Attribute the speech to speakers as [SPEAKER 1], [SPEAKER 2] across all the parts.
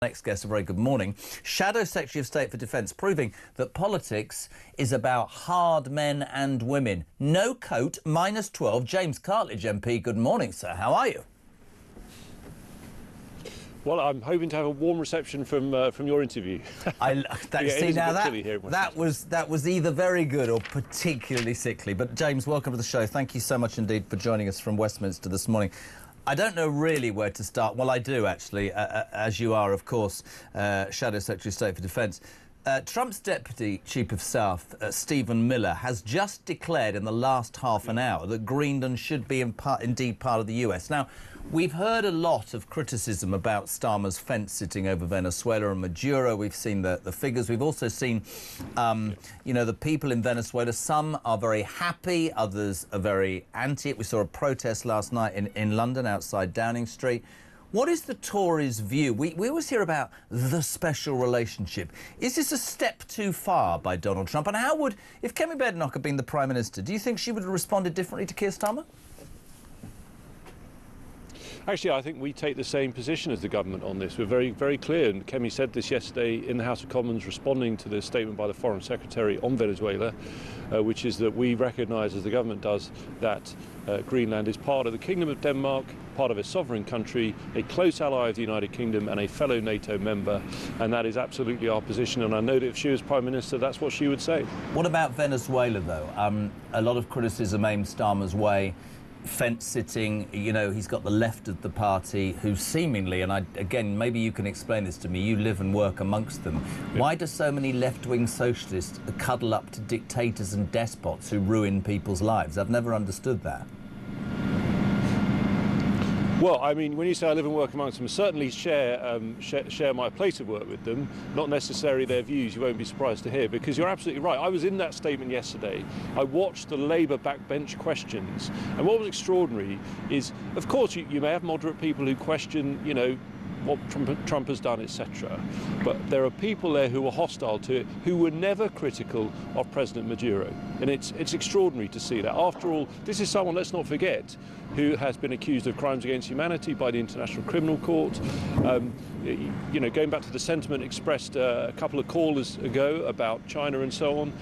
[SPEAKER 1] Next guest, a very good morning. Shadow Secretary of State for Defence, proving that politics is about hard men and women. No coat, -12. James Cartlidge MP, good morning, sir. How are you?
[SPEAKER 2] Well, I'm hoping to have a warm reception from your interview.
[SPEAKER 1] That was either very good or particularly sickly. But James, welcome to the show. Thank you so much indeed for joining us from Westminster this morning. I don't know really where to start. Well, I do, actually, as you are, of course, Shadow Secretary of State for Defence. Trump's Deputy Chief of Staff, Stephen Miller, has just declared in the last half an hour that Greenland should be indeed part of the US. Now, we've heard a lot of criticism about Starmer's fence-sitting over Venezuela and Maduro. We've seen the figures. We've also seen, you know, the people in Venezuela. Some are very happy, others are very anti it. We saw a protest last night in London outside Downing Street. What is the Tories' view? We always hear about the special relationship. Is this a step too far by Donald Trump? And how would, if Kemi Badenoch had been the Prime Minister, do you think she would have responded differently to Keir Starmer?
[SPEAKER 2] Actually, I think we take the same position as the government on this. We're very, very clear, and Kemi said this yesterday in the House of Commons, responding to the statement by the Foreign Secretary on Venezuela, which is that we recognise, as the government does, that Greenland is part of the Kingdom of Denmark, part of a sovereign country, a close ally of the United Kingdom and a fellow NATO member, and that is absolutely our position, and I know that if she was Prime Minister, that's what she would say. What
[SPEAKER 1] about Venezuela, though? A lot of criticism aimed Starmer's way. Fence-sitting, you know, he's got the left of the party who seemingly, and again, maybe you can explain this to me, you live and work amongst them. Why do so many left-wing socialists cuddle up to dictators and despots who ruin people's lives? I've never understood that.
[SPEAKER 2] Well, I mean, when you say I live and work amongst them, certainly share my place of work with them, not necessarily their views. You won't be surprised to hear, because you're absolutely right. I was in that statement yesterday. I watched the Labour backbench questions, and what was extraordinary is, of course, you may have moderate people who question, you know, what Trump has done, etc. But there are people there who were hostile to it, who were never critical of President Maduro. And it's extraordinary to see that. After all, this is someone, let's not forget, who has been accused of crimes against humanity by the International Criminal Court. You know, going back to the sentiment expressed a couple of callers ago about China and so on,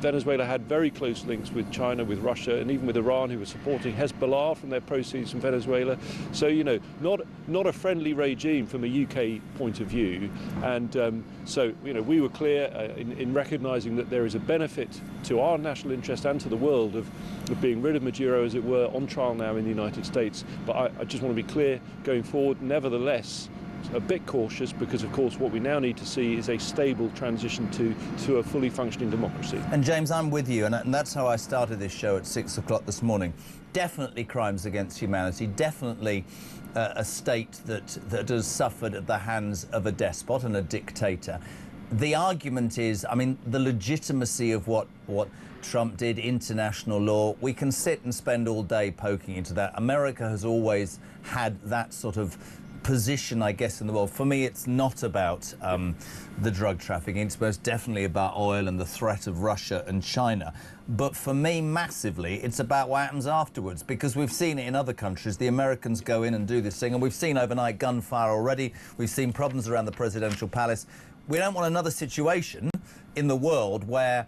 [SPEAKER 2] Venezuela had very close links with China, with Russia, and even with Iran, who were supporting Hezbollah from their proceeds from Venezuela. So, you know, not a friendly regime from a UK point of view. And so, you know, we were clear in recognising that there is a benefit to our national interest and to the world of being rid of Maduro, as it were, on trial now in the United States. But I just want to be clear going forward, nevertheless, a bit cautious, because of course what we now need to see is a stable transition to a fully functioning democracy.
[SPEAKER 1] And James, I'm with you, and that's how I started this show at 6 o'clock this morning. Definitely crimes against humanity, definitely a state that has suffered at the hands of a despot and a dictator. The argument is, I mean, the legitimacy of what Trump did, international law, we can sit and spend all day poking into that. America has always had that sort of position, I guess, in the world. For me, it's not about the drug trafficking. It's most definitely about oil and the threat of Russia and China. But for me, massively, it's about what happens afterwards, because we've seen it in other countries. The Americans go in and do this thing, and we've seen overnight gunfire already. We've seen problems around the presidential palace. We don't want another situation in the world where,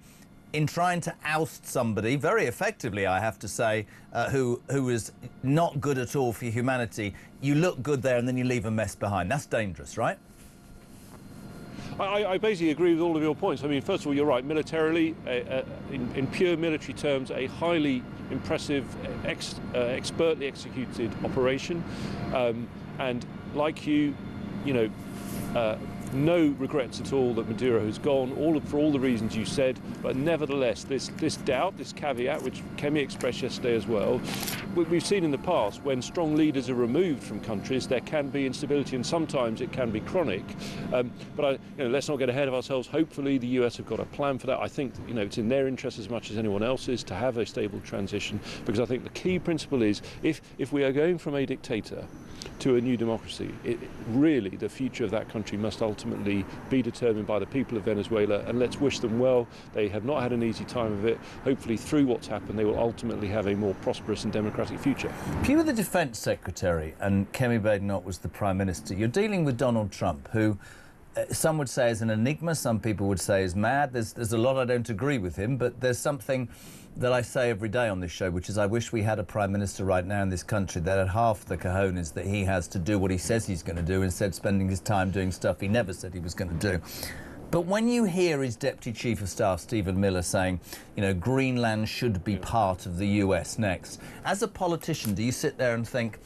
[SPEAKER 1] in trying to oust somebody, very effectively, I have to say, who is not good at all for humanity, you look good there and then you leave a mess behind. That's dangerous, right?
[SPEAKER 2] I basically agree with all of your points. I mean, first of all, you're right. Militarily, in pure military terms, a highly impressive, expertly executed operation. And like you know, no regrets at all that Maduro has gone, for all the reasons you said, but nevertheless, this doubt, this caveat, which Kemi expressed yesterday as well, we've seen in the past when strong leaders are removed from countries, there can be instability, and sometimes it can be chronic. But you know, let's not get ahead of ourselves. Hopefully the US have got a plan for that. I think, you know, it's in their interest as much as anyone else's to have a stable transition, because I think the key principle is, if we are going from a dictator to a new democracy. Really, the future of that country must ultimately be determined by the people of Venezuela, and let's wish them well. They have not had an easy time of it. Hopefully, through what's happened, they will ultimately have a more prosperous and democratic future.
[SPEAKER 1] If you were the Defence Secretary and Kemi Badenoch was the Prime Minister, you're dealing with Donald Trump, who some would say is an enigma, some people would say is mad. There's a lot I don't agree with him, but there's something that I say every day on this show, which is I wish we had a Prime Minister right now in this country that had half the cojones that he has to do what he says he's going to do, instead of spending his time doing stuff he never said he was going to do. But when you hear his Deputy Chief of Staff, Stephen Miller, saying, you know, Greenland should be part of the US next, as a politician, do you sit there and think,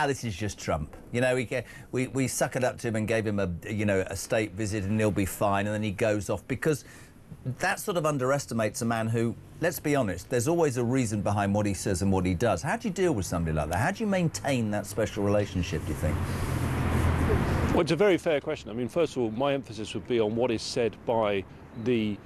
[SPEAKER 1] this is just Trump? You know, we suckered up to him and gave him a state visit and he'll be fine, and then he goes off, because that sort of underestimates a man who, let's be honest, there's always a reason behind what he says and what he does. How do you deal with somebody like that? How do you maintain that special relationship, do you think?
[SPEAKER 2] Well, it's a very fair question. I mean, first of all, my emphasis would be on what is said by the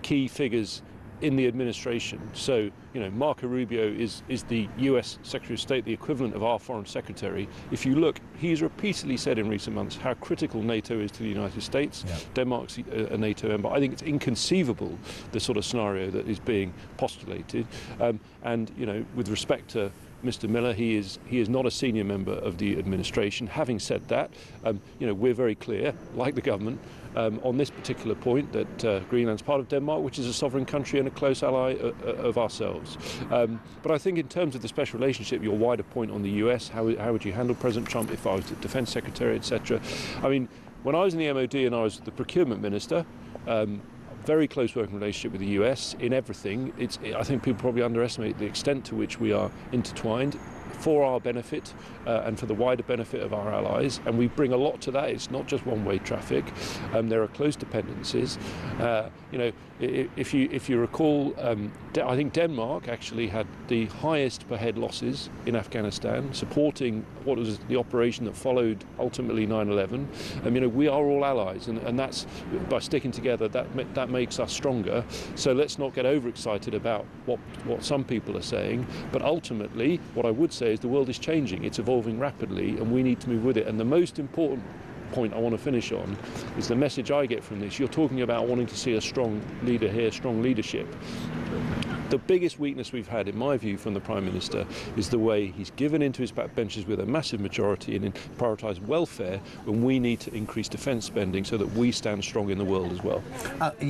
[SPEAKER 2] key figures in the administration. So, you know, Marco Rubio is the US Secretary of State, the equivalent of our Foreign Secretary. If you look, he's repeatedly said in recent months how critical NATO is to the United States. Yeah. Denmark's a NATO member. I think it's inconceivable, the sort of scenario that is being postulated. And, you know, with respect to Mr. Miller, he is not a senior member of the administration. Having said that, you know, we're very clear, like the government, on this particular point, that Greenland's part of Denmark, which is a sovereign country and a close ally of ourselves. But I think in terms of the special relationship, your wider point on the US, how would you handle President Trump if I was the Defence Secretary, etc. I mean, when I was in the MOD and I was the Procurement Minister, very close working relationship with the US in everything. I think people probably underestimate the extent to which we are intertwined for our benefit and for the wider benefit of our allies, and we bring a lot to that. It's not just one-way traffic. There are close dependencies. You know, if you recall, I think Denmark actually had the highest per head losses in Afghanistan, supporting what was the operation that followed ultimately 9/11. You know, we are all allies, and that's by sticking together that makes us stronger. So let's not get overexcited about what some people are saying. But ultimately, what I would say is the world is changing. It's evolving rapidly, and we need to move with it. And the most important point I want to finish on is the message I get from this. You're talking about wanting to see a strong leader here, strong leadership. The biggest weakness we've had, in my view, from the Prime Minister is the way he's given into his backbenchers with a massive majority and prioritised welfare when we need to increase defence spending so that we stand strong in the world as well.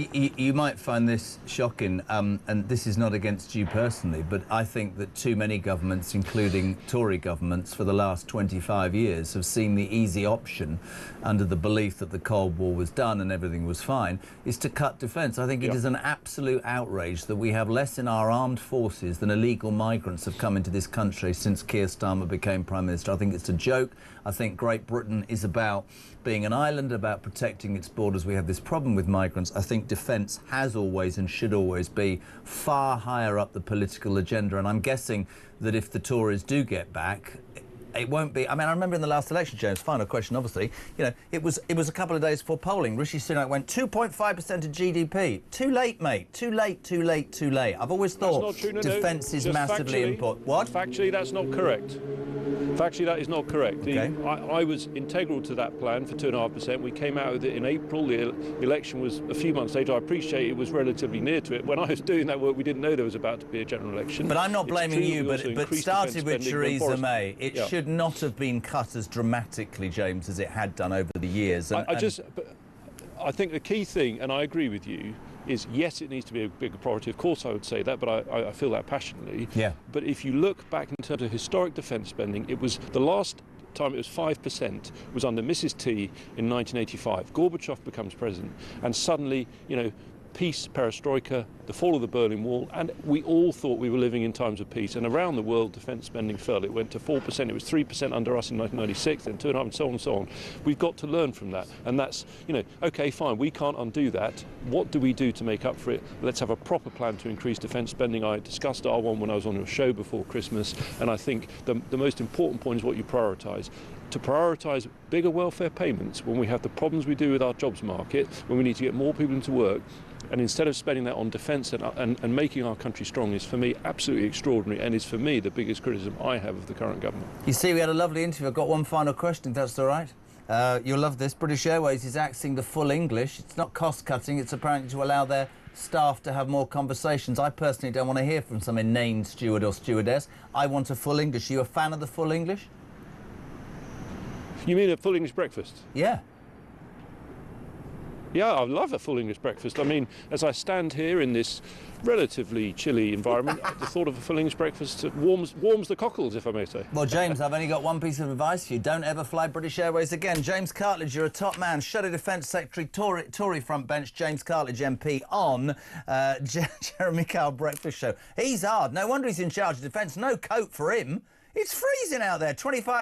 [SPEAKER 1] You might find this shocking, and this is not against you personally, but I think that too many governments, including Tory governments, for the last 25 years have seen the easy option, under the belief that the Cold War was done and everything was fine, is to cut defence. I think it is an absolute outrage that we have less in our armed forces than illegal migrants have come into this country since Keir Starmer became Prime Minister. I think it's a joke. I think Great Britain is about being an island, about protecting its borders. We have this problem with migrants. I think defence has always and should always be far higher up the political agenda, and I'm guessing that if the Tories do get back, it won't be. I mean, I remember in the last election, James, final question, obviously, you know, it was a couple of days before polling. Rishi Sunak went 2.5% of GDP. Too late, mate. Too late, too late, too late. I've always thought defence is massively important. What?
[SPEAKER 2] Factually, that's not correct. Factually, that is not correct.
[SPEAKER 1] Okay.
[SPEAKER 2] I was integral to that plan for 2.5%. We came out with it in April. The election was a few months later. I appreciate it was relatively near to it. When I was doing that work, we didn't know there was about to be a general election.
[SPEAKER 1] But I'm not blaming you, but started with Theresa May. It should not have been cut as dramatically, James, as it had done over the years.
[SPEAKER 2] I think the key thing, and I agree with you, is yes, it needs to be a bigger priority. Of course, I would say that, but I feel that passionately.
[SPEAKER 1] Yeah.
[SPEAKER 2] But if you look back in terms of historic defence spending, it was the last time it was 5% was under Mrs. T in 1985. Gorbachev becomes president, and suddenly, you know, peace, perestroika, the fall of the Berlin Wall, and we all thought we were living in times of peace. And around the world, defence spending fell. It went to 4%. It was 3% under us in 1996, then 2.5%, and so on and so on. We've got to learn from that. And that's, you know, OK, fine, we can't undo that. What do we do to make up for it? Let's have a proper plan to increase defence spending. I discussed R1 when I was on your show before Christmas, and I think the most important point is what you prioritise. To prioritise bigger welfare payments when we have the problems we do with our jobs market, when we need to get more people into work, And instead of spending that on defence and making our country strong is, for me, absolutely extraordinary, and is, for me, the biggest criticism I have of the current government.
[SPEAKER 1] You see, we had a lovely interview. I've got one final question, if that's all right. You'll love this. British Airways is axing the full English. It's not cost-cutting. It's apparently to allow their staff to have more conversations. I personally don't want to hear from some inane steward or stewardess. I want a full English. Are you a fan of the full English?
[SPEAKER 2] You mean a full English breakfast?
[SPEAKER 1] Yeah.
[SPEAKER 2] Yeah, I love a full English breakfast. I mean, as I stand here in this relatively chilly environment, the thought of a full English breakfast warms the cockles, if I may say.
[SPEAKER 1] Well, James, I've only got one piece of advice for you. Don't ever fly British Airways again. James Cartlidge, you're a top man. Shadow Defence Secretary, Tory front bench, James Cartlidge MP on Jeremy Kyle Breakfast Show. He's hard. No wonder he's in charge of defence. No coat for him. It's freezing out there. 25...